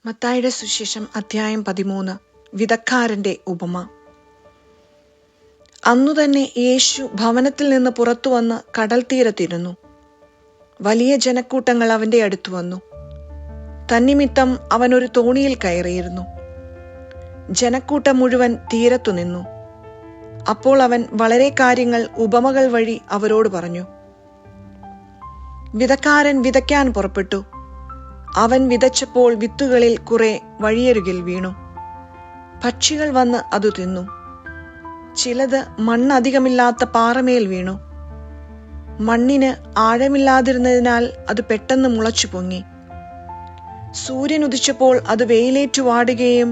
മത്തായിയുടെ സുവിശേഷം അധ്യായം 13. വിതക്കാരന്റെ ഉപമ. അന്നുതന്നെ യേശു ഭവനത്തിൽ നിന്ന് പുറത്തു വന്ന് കടൽ തീരത്തിരുന്നു. വലിയ ജനക്കൂട്ടങ്ങൾ അവന്റെ അടുത്തു വന്നു. തന്നിമിത്തം അവൻ ഒരു തോണിയിൽ കയറിയിരുന്നു. ജനക്കൂട്ടം മുഴുവൻ തീരത്തു നിന്നു. അപ്പോൾ അവൻ വളരെ കാര്യങ്ങൾ ഉപമകൾ വഴി അവരോട് പറഞ്ഞു. വിതക്കാരൻ വിതയ്ക്കാൻ പുറപ്പെട്ടു. അവൻ വിതച്ചപ്പോൾ വിത്തുകളിൽ കുറെ വഴിയരികിൽ വീണു. പക്ഷികൾ വന്ന് അത് തിന്നു. ചിലത് മണ്ണധികമില്ലാത്ത പാറമേൽ വീണു. മണ്ണിന് ആഴമില്ലാതിരുന്നതിനാൽ അത് പെട്ടെന്ന് മുളച്ചു പൊങ്ങി. സൂര്യൻ ഉദിച്ചപ്പോൾ അത് വെയിലേറ്റു വാടുകയും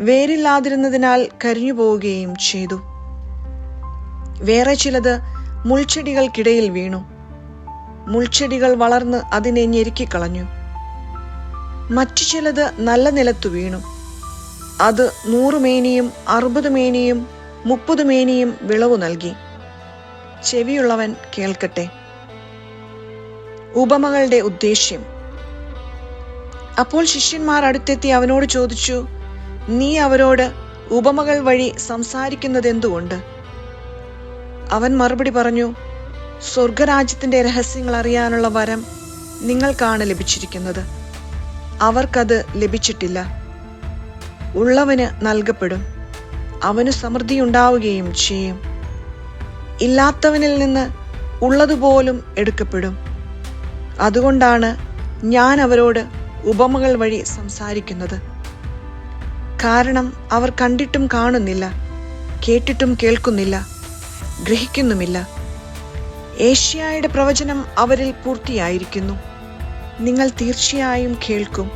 വേരില്ലാതിരുന്നതിനാൽ കരിഞ്ഞു പോവുകയും ചെയ്തു. വേറെ ചിലത് മുൾച്ചെടികൾക്കിടയിൽ വീണു. മുൾച്ചെടികൾ വളർന്ന് അതിനെ ഞെരുക്കിക്കളഞ്ഞു. മറ്റു ചിലത് നല്ല നിലത്തു വീണു. അത് 100 മേനിയും 60 മേനിയും 30 മേനിയും വിളവു നൽകി. ചെവിയുള്ളവൻ കേൾക്കട്ടെ. ഉപമകളുടെ ഉദ്ദേശ്യം. അപ്പോൾ ശിഷ്യന്മാർ അടുത്തെത്തി അവനോട് ചോദിച്ചു, നീ അവരോട് ഉപമകൾ വഴി സംസാരിക്കുന്നത് എന്തുകൊണ്ട്? അവൻ മറുപടി പറഞ്ഞു, സ്വർഗരാജ്യത്തിന്റെ രഹസ്യങ്ങൾ അറിയാനുള്ള വരം നിങ്ങൾക്കാണ് ലഭിച്ചിരിക്കുന്നത്. അവർക്കത് ലഭിച്ചിട്ടില്ല. ഉള്ളവന് നൽകപ്പെടും, അവന് സമൃദ്ധി ഉണ്ടാവുകയും ചെയ്യും. ഇല്ലാത്തവനിൽ നിന്ന് ഉള്ളതുപോലും എടുക്കപ്പെടും. അതുകൊണ്ടാണ് ഞാൻ അവരോട് ഉപമകൾ വഴി സംസാരിക്കുന്നത്. കാരണം അവർ കണ്ടിട്ടും കാണുന്നില്ല, കേട്ടിട്ടും കേൾക്കുന്നില്ല, ഗ്രഹിക്കുന്നുമില്ല. ഏശയ്യായുടെ പ്രവചനം അവരിൽ പൂർത്തിയായിരിക്കുന്നു. നിങ്ങൾ തീർച്ചയായും കേൾക്കും,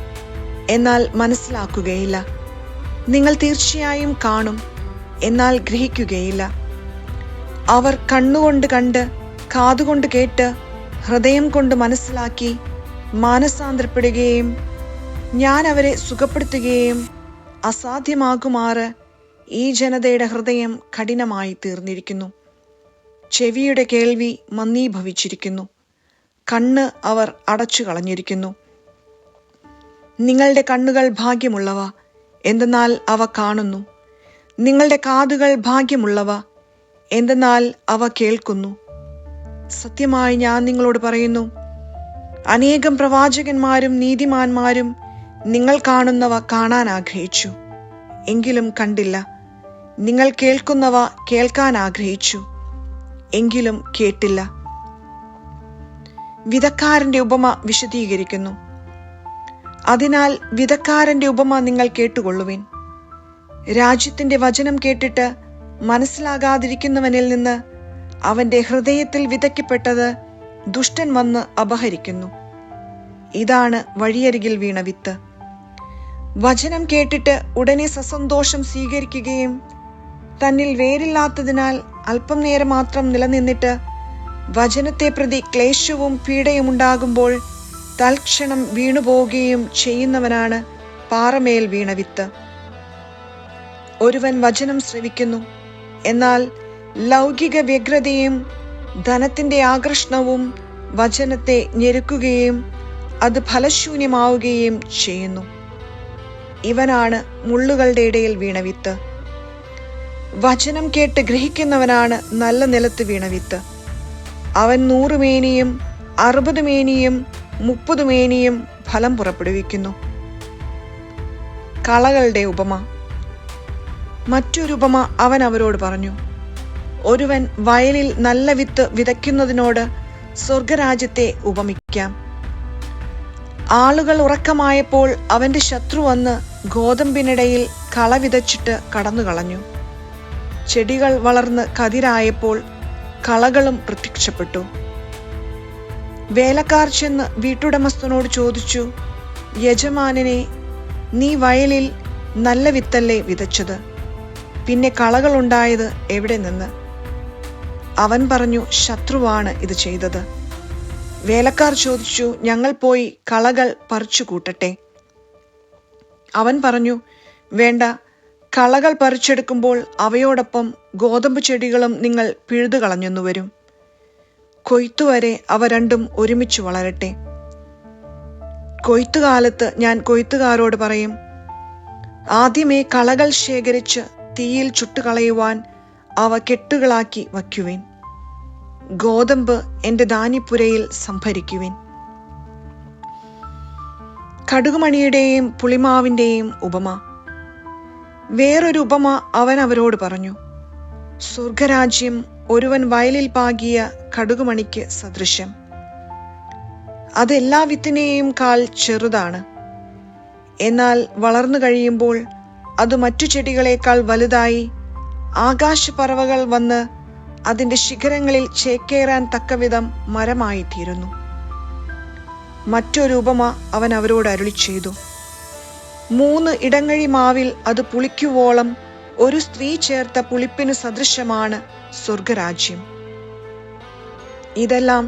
എന്നാൽ മനസ്സിലാക്കുകയില്ല. നിങ്ങൾ തീർച്ചയായും കാണും, എന്നാൽ ഗ്രഹിക്കുകയില്ല. അവർ കണ്ണുകൊണ്ട് കണ്ട്, കാതുകൊണ്ട് കേട്ട്, ഹൃദയം കൊണ്ട് മനസ്സിലാക്കി മാനസാന്തരപ്പെടുകയും ഞാൻ അവരെ സുഖപ്പെടുത്തുകയും അസാധ്യമാകുമാറ് ഈ ജനതയുടെ ഹൃദയം കഠിനമായി തീർന്നിരിക്കുന്നു. ചെവിയുടെ കേൾവി മന്ദീഭവിച്ചിരിക്കുന്നു. കണ്ണ് അവർ അടച്ചു കളഞ്ഞിരിക്കുന്നു. നിങ്ങളുടെ കണ്ണുകൾ ഭാഗ്യമുള്ളവ, എന്തെന്നാൽ അവ കാണുന്നു. നിങ്ങളുടെ കാതുകൾ ഭാഗ്യമുള്ളവ, എന്തെന്നാൽ അവ കേൾക്കുന്നു. സത്യമായി ഞാൻ നിങ്ങളോട് പറയുന്നു, അനേകം പ്രവാചകന്മാരും നീതിമാന്മാരും നിങ്ങൾ കാണുന്നവ കാണാൻ ആഗ്രഹിച്ചു, എങ്കിലും കണ്ടില്ല. നിങ്ങൾ കേൾക്കുന്നവ കേൾക്കാൻ ആഗ്രഹിച്ചു, എങ്കിലും കേട്ടില്ല. വിതക്കാരന്റെ ഉപമ വിശദീകരിക്കുന്നു. അതിനാൽ വിതക്കാരന്റെ ഉപമ നിങ്ങൾ കേട്ടുകൊള്ളുവിൻ. രാജ്യത്തിന്റെ വചനം കേട്ടിട്ട് മനസ്സിലാകാതിരിക്കുന്നവനിൽ നിന്ന് അവന്റെ ഹൃദയത്തിൽ വിതയ്ക്കപ്പെട്ടത് ദുഷ്ടൻ വന്ന് അപഹരിക്കുന്നു. ഇതാണ് വഴിയരികിൽ വീണ വിത്ത്. വചനം കേട്ടിട്ട് ഉടനെ സസന്തോഷം സ്വീകരിക്കുകയും തന്നിൽ വേരില്ലാത്തതിനാൽ അല്പം നേരം മാത്രം നിലനിന്നിട്ട് വചനത്തെ പ്രതി ക്ലേശവും പീഡയും ഉണ്ടാകുമ്പോൾ തൽക്ഷണം വീണുപോവുകയും ചെയ്യുന്നവനാണ് പാറമേൽ വീണ വിത്ത്. ഒരുവൻ വചനം ശ്രവിക്കുന്നു, എന്നാൽ ലൗകിക വ്യഗ്രതയും ധനത്തിന്റെ ആകർഷണവും വചനത്തെ ഞെരുക്കുകയും അത് ഫലശൂന്യമാവുകയും ചെയ്യുന്നു. ഇവനാണ് മുള്ളുകളുടെ ഇടയിൽ വീണ വിത്ത്. വചനം കേട്ട് ഗ്രഹിക്കുന്നവനാണ് നല്ല നിലത്ത് വീണ വിത്ത്. അവൻ 100 മേനിയും 60 മേനിയും 30 മേനിയും ഫലം പുറപ്പെടുവിക്കുന്നു. കളകളുടെ ഉപമ. മറ്റൊരു ഉപമ അവൻ അവരോട് പറഞ്ഞു. ഒരുവൻ വയലിൽ നല്ല വിത്ത് വിതയ്ക്കുന്നതിനോട് സ്വർഗരാജ്യത്തെ ഉപമിക്കാം. ആളുകൾ ഉറക്കമായപ്പോൾ അവന്റെ ശത്രു വന്ന് ഗോതമ്പിനിടയിൽ കള വിതച്ചിട്ട് കടന്നു കളഞ്ഞു. ചെടികൾ വളർന്ന് കതിരായപ്പോൾ കളകളും പ്രത്യക്ഷപ്പെട്ടു. വേലക്കാർ ചെന്ന് വീട്ടുടമസ്ഥനോട് ചോദിച്ചു, യജമാനനെ, നീ വയലിൽ നല്ല വിത്തല്ലേ വിതച്ചത്? പിന്നെ കളകൾ ഉണ്ടായത് എവിടെ നിന്ന്? അവൻ പറഞ്ഞു, ശത്രുവാണ് ഇത് ചെയ്തത്. വേലക്കാർ ചോദിച്ചു, ഞങ്ങൾ പോയി കളകൾ പറിച്ചു കൂട്ടട്ടെ? അവൻ പറഞ്ഞു, വേണ്ട. കളകൾ പറിച്ചെടുക്കുമ്പോൾ അവയോടൊപ്പം ഗോതമ്പ് ചെടികളും നിങ്ങൾ പിഴുതു കളഞ്ഞെന്നു വരും. കൊയ്ത്തുവരെ അവ രണ്ടും ഒരുമിച്ച് വളരട്ടെ. കൊയ്ത്തുകാലത്ത് ഞാൻ കൊയ്ത്തുകാരോട് പറയും, ആദ്യമേ കളകൾ ശേഖരിച്ച് തീയിൽ ചുട്ടുകളയുവാൻ അവ കെട്ടുകളാക്കി വയ്ക്കുവിൻ. ഗോതമ്പ് എന്റെ ധാന്യപ്പുരയിൽ സംഭരിക്കുവിൻ. കടുകുമണിയുടെയും പുളിമാവിന്റെയും ഉപമ. വേറൊരു ഉപമ അവൻ അവരോട് പറഞ്ഞു, സ്വർഗരാജ്യം ഒരുവൻ വയലിൽ പാകിയ കടുകുമണിക്ക് സദൃശ്യം. അത് എല്ലാ വിത്തിനെയും കാൽ ചെറുതാണ്. എന്നാൽ വളർന്നു കഴിയുമ്പോൾ അത് മറ്റു ചെടികളെക്കാൾ വലുതായി ആകാശപ്പറവകൾ വന്ന് അതിന്റെ ശിഖരങ്ങളിൽ ചേക്കേറാൻ തക്കവിധം മരമായിത്തീരുന്നു. മറ്റൊരു ഉപമ അവൻ അവരോട് അരുളി ചെയ്തു, 3 ഇടങ്ങഴി മാവിൽ അത് പുളിക്കുവോളം ഒരു സ്ത്രീ ചേർത്ത പുളിപ്പിന് സദൃശമാണ് സ്വർഗരാജ്യം. ഇതെല്ലാം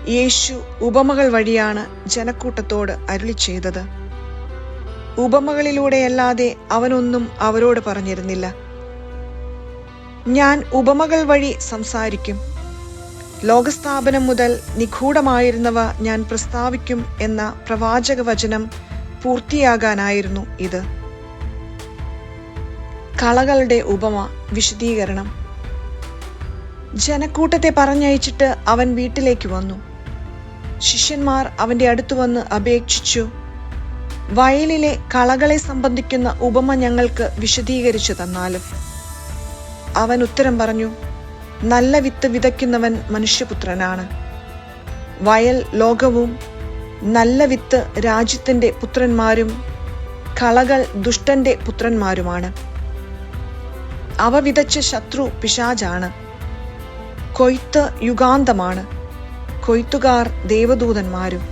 യേശു ഉപമകൾ വഴിയാണ് ജനക്കൂട്ടത്തോട് അരുളി ചെയ്തത്. ഉപമകളിലൂടെയല്ലാതെ അവനൊന്നും അവരോട് പറഞ്ഞിരുന്നില്ല. ഞാൻ ഉപമകൾ വഴി സംസാരിക്കും. ലോകസ്ഥാപനം മുതൽ നിഗൂഢമായിരുന്നവ ഞാൻ പ്രസ്താവിക്കും എന്ന പ്രവാചക വചനം പൂർത്തിയാകാനായിരുന്നു ഇത്. കളകളുടെ ഉപമ വിശദീകരണം. ജനക്കൂട്ടത്തെ പറഞ്ഞയച്ചിട്ട് അവൻ വീട്ടിലേക്ക് വന്നു. ശിഷ്യന്മാർ അവന്റെ അടുത്ത് വന്ന് അപേക്ഷിച്ചു, വയലിലെ കളകളെ സംബന്ധിക്കുന്ന ഉപമ ഞങ്ങൾക്ക് വിശദീകരിച്ചു തന്നാലും. അവൻ ഉത്തരം പറഞ്ഞു, നല്ല വിത്ത് വിതയ്ക്കുന്നവൻ മനുഷ്യപുത്രനാണ്. വയൽ ലോകവും നല്ല വിത്ത് രാജ്യത്തിന്റെ പുത്രന്മാരും കളകൾ ദുഷ്ടന്റെ പുത്രന്മാരുമാണ്. അവ വിതച്ച ശത്രു പിശാചാണ്. കൊയ്ത്ത് യുഗാന്തമാണ്, കൊയ്ത്തുകാർ ദേവദൂതന്മാരും.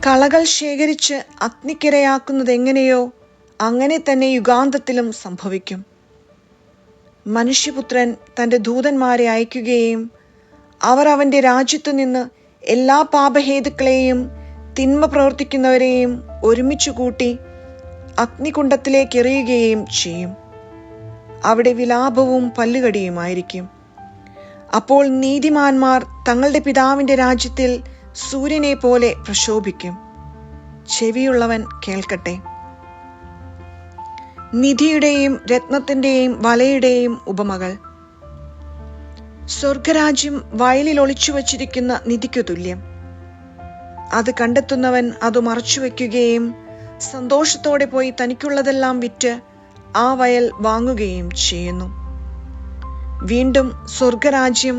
കളകൾ ശേഖരിച്ച് അഗ്നിക്കിരയാക്കുന്നതെങ്ങനെയോ അങ്ങനെ തന്നെ യുഗാന്തത്തിലും സംഭവിക്കും. മനുഷ്യപുത്രൻ തന്റെ ദൂതന്മാരെ അയക്കുകയും അവർ അവന്റെ രാജ്യത്തു നിന്ന് എല്ലാ പാപഹേതുക്കളെയും തിന്മ പ്രവർത്തിക്കുന്നവരെയും ഒരുമിച്ചു കൂട്ടി അഗ്നികുണ്ഡത്തിലേക്ക് എറിയുകയും ചെയ്യും. അവിടെ വിലാപവും പല്ലുകടിയുമായിരിക്കും. അപ്പോൾ നീതിമാന്മാർ തങ്ങളുടെ പിതാവിന്റെ രാജ്യത്തിൽ സൂര്യനെ പോലെ പ്രശോഭിക്കും. ചെവിയുള്ളവൻ കേൾക്കട്ടെ. നിധിയുടെയും രത്നത്തിന്റെയും വലയുടെയും ഉപമകൾ. സ്വർഗരാജ്യം വയലിൽ ഒളിച്ചു വച്ചിരിക്കുന്ന നിധിക്കു തുല്യം. അത് കണ്ടെത്തുന്നവൻ അത് മറച്ചുവെക്കുകയും സന്തോഷത്തോടെ പോയി തനിക്കുള്ളതെല്ലാം വിറ്റ് ആ വയൽ വാങ്ങുകയും ചെയ്യുന്നു. വീണ്ടും സ്വർഗരാജ്യം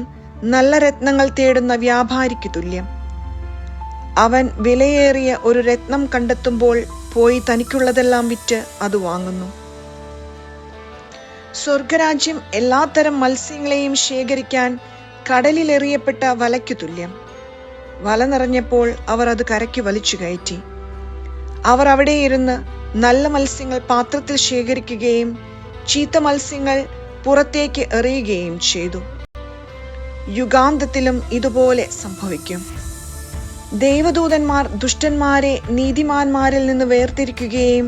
നല്ല രത്നങ്ങൾ തേടുന്ന വ്യാപാരിക്ക് തുല്യം. അവൻ വിലയേറിയ ഒരു രത്നം കണ്ടെത്തുമ്പോൾ പോയി തനിക്കുള്ളതെല്ലാം വിറ്റ് അത് വാങ്ങുന്നു. സ്വർഗരാജ്യം എല്ലാത്തരം മത്സ്യങ്ങളെയും ശേഖരിക്കാൻ കടലിലെറിയപ്പെട്ട വലയ്ക്കു തുല്യം. വല നിറഞ്ഞപ്പോൾ അവർ അത് കരയ്ക്ക് വലിച്ചു കയറ്റി. അവർ അവിടെ ഇരുന്ന് നല്ല മത്സ്യങ്ങൾ പാത്രത്തിൽ ശേഖരിക്കുകയും ചീത്ത മത്സ്യങ്ങൾ പുറത്തേക്ക് എറിയുകയും ചെയ്തു. യുഗാന്തത്തിലും ഇതുപോലെ സംഭവിക്കും. ദൈവദൂതന്മാർ ദുഷ്ടന്മാരെ നീതിമാന്മാരിൽ നിന്ന് വേർതിരിക്കുകയും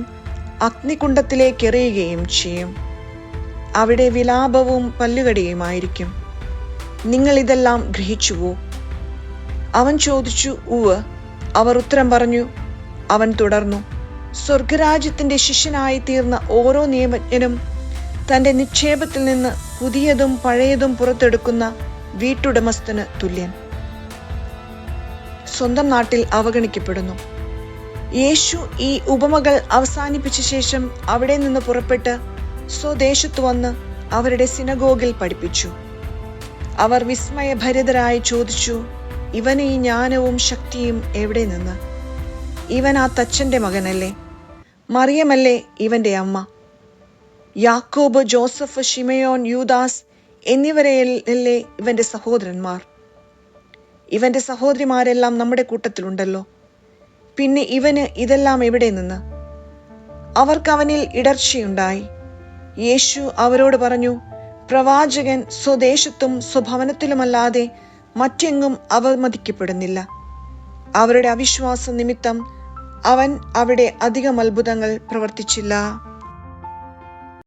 അഗ്നികുണ്ഡത്തിലേക്ക് എറിയുകയും ചെയ്യും. അവിടെ വിലാപവും പല്ലുകടിയുമായിരിക്കും. നിങ്ങൾ ഇതെല്ലാം ഗ്രഹിച്ചുവോ? അവൻ ചോദിച്ചു, ഉവ്വ്. അവർ ഉത്തരം പറഞ്ഞു. അവൻ തുടർന്നു, സ്വർഗരാജ്യത്തിന്റെ ശിഷ്യനായി തീർന്ന ഓരോ നിയമജ്ഞനും തന്റെ നിക്ഷേപത്തിൽ നിന്ന് പുതിയതും പഴയതും പുറത്തെടുക്കുന്ന വീട്ടുടമസ്ഥന് തുല്യൻ. സ്വന്തം നാട്ടിൽ അവഗണിക്കപ്പെടുന്നു. യേശു ഈ ഉപമകൾ അവസാനിപ്പിച്ച ശേഷം അവിടെ നിന്ന് പുറപ്പെട്ട് സ്വദേശത്ത് വന്ന് അവരുടെ സിനഗോഗിൽ പഠിപ്പിച്ചു. അവർ വിസ്മയഭരിതരായി ചോദിച്ചു, ഇവന് ഈ ജ്ഞാനവും ശക്തിയും എവിടെ നിന്ന്? ഇവൻ ആ തച്ചന്റെ മകനല്ലേ? മറിയമല്ലേ ഇവന്റെ അമ്മ? യാക്കോബ്, ജോസഫ്, ശിമയോൻ, യൂദാസ് എന്നിവരെയല്ലേ ഇവന്റെ സഹോദരന്മാർ? ഇവന്റെ സഹോദരിമാരെല്ലാം നമ്മുടെ കൂട്ടത്തിലുണ്ടല്ലോ. പിന്നെ ഇവന് ഇതെല്ലാം എവിടെ നിന്ന്? അവർക്ക് അവനിൽ ഇടർച്ചയുണ്ടായി. യേശു അവരോട് പറഞ്ഞു, പ്രവാചകൻ സ്വദേശത്തും സ്വഭവനത്തിലുമല്ലാതെ മറ്റെങ്ങും അവമതിക്കപ്പെടുന്നില്ല. അവരുടെ അവിശ്വാസ നിമിത്തം അവൻ അവിടെ അധികം അത്ഭുതങ്ങൾ പ്രവർത്തിച്ചില്ല.